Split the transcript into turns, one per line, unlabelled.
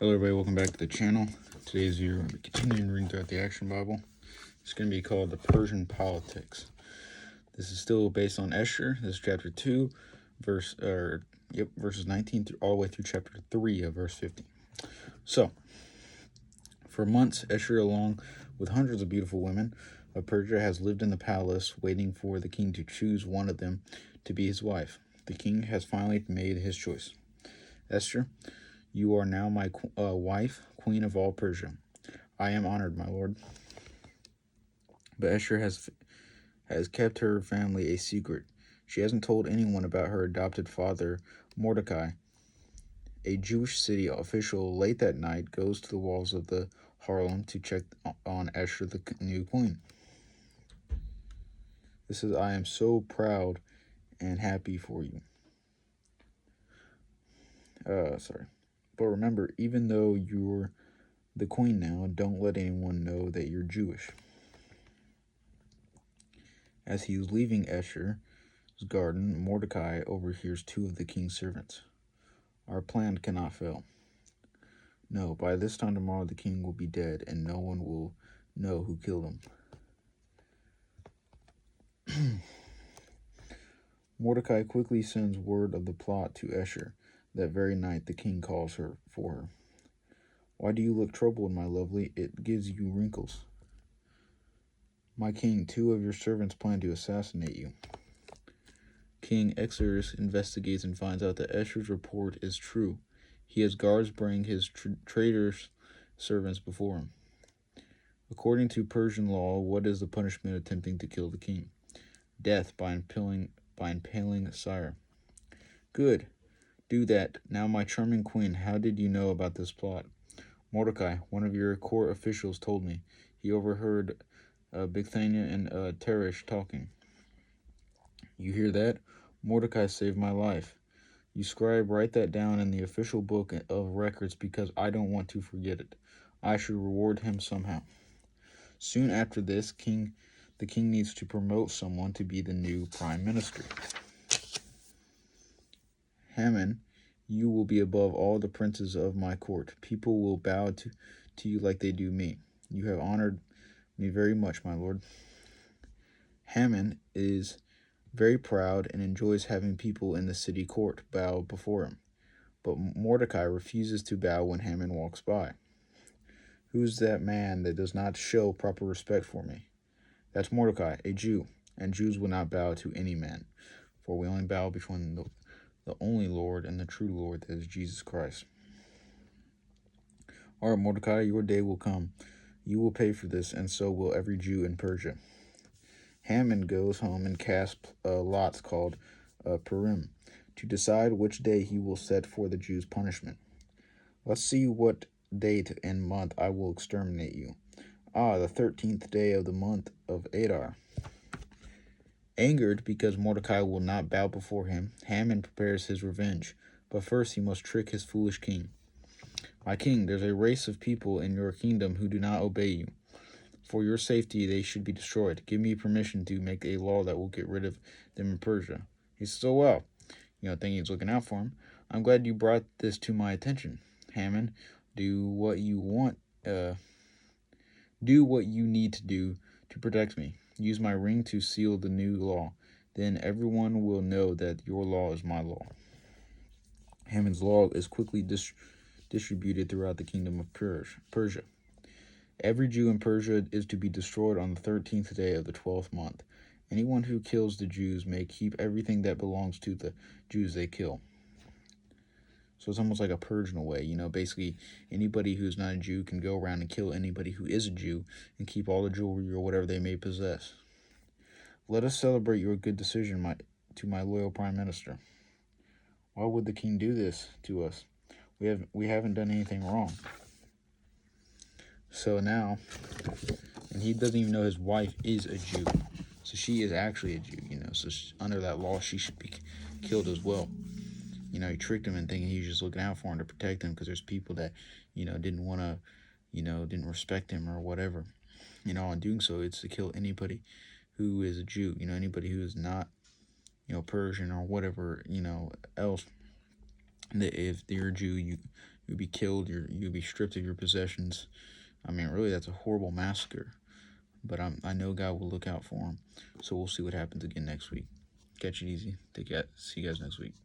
Hello everybody, welcome back to the channel. Today's year we're continuing reading throughout the Action Bible. It's going to be called the Persian Politics. This is still based on Esther. This is chapter 2, verses 19 through all the way through chapter 3 of verse 50. So, for months, Esther, along with hundreds of beautiful women of Persia, has lived in the palace, waiting for the king to choose one of them to be his wife. The king has finally made his choice. Esther, you are now my wife, queen of all Persia. I am honored, my lord. But Esther has kept her family a secret. She hasn't told anyone about her adopted father, Mordecai. A Jewish city official late that night goes to the walls of the Harlem to check on Esther, the new queen. This says, I am so proud and happy for you. But remember, even though you're the queen now, don't let anyone know that you're Jewish. As he is leaving Esther's garden, Mordecai overhears two of the king's servants. Our plan cannot fail. No, by this time tomorrow the king will be dead, and no one will know who killed him. Mordecai quickly sends word of the plot to Esther. That very night the king calls her for her. Why do you look troubled, my lovely? It gives you wrinkles. My king, two of your servants plan to assassinate you. King Xerxes investigates and finds out that Esther's report is true. He has guards bring his traitorous servants before him. According to Persian law, what is the punishment of attempting to kill the king? Death by impaling sire. Good. Do that. Now, my charming queen, how did you know about this plot? Mordecai, one of your court officials, told me. He overheard Bigthana and Teresh talking. You hear that? Mordecai saved my life. You scribe, write that down in the official book of records because I don't want to forget it. I should reward him somehow. Soon after this, the king needs to promote someone to be the new prime minister. Haman, you will be above all the princes of my court. People will bow to you like they do me. You have honored me very much, my lord. Haman is very proud and enjoys having people in the city court bow before him. But Mordecai refuses to bow when Haman walks by. Who's that man that does not show proper respect for me? That's Mordecai, a Jew, and Jews will not bow to any man, for we only bow before the only Lord and the true Lord, that is Jesus Christ. All right, Mordecai, your day will come. You will pay for this, and so will every Jew in Persia. Haman goes home and casts lots called Purim to decide which day he will set for the Jews' punishment. Let's see what date and month I will exterminate you. The 13th day of the month of Adar. Angered because Mordecai will not bow before him, Haman prepares his revenge. But first he must trick his foolish king. My king, there's a race of people in your kingdom who do not obey you. For your safety, they should be destroyed. Give me permission to make a law that will get rid of them in Persia. He said, so well, thinking he's looking out for him. I'm glad you brought this to my attention. Haman, do what you need to do to protect me. Use my ring to seal the new law. Then everyone will know that your law is my law. Haman's law is quickly distributed throughout the kingdom of Persia. Every Jew in Persia is to be destroyed on the 13th day of the 12th month. Anyone who kills the Jews may keep everything that belongs to the Jews they kill. So it's almost like a purge in a way. Basically anybody who's not a Jew can go around and kill anybody who is a Jew and keep all the jewelry or whatever they may possess. Let us celebrate your good decision, to my loyal prime minister. Why would the king do this to us? We haven't done anything wrong. So now, and he doesn't even know his wife is a Jew. So she is actually a Jew, So under that law, she should be killed as well. He tricked him and thinking he was just looking out for him to protect him because there's people that, didn't want to, didn't respect him or whatever. In doing so, it's to kill anybody who is a Jew, anybody who is not, Persian or whatever, else. That if you're a Jew, you you'd be killed, you'd be stripped of your possessions. I mean, really, that's a horrible massacre. But I know God will look out for him. So we'll see what happens again next week. Catch it easy. Take care. See you guys next week.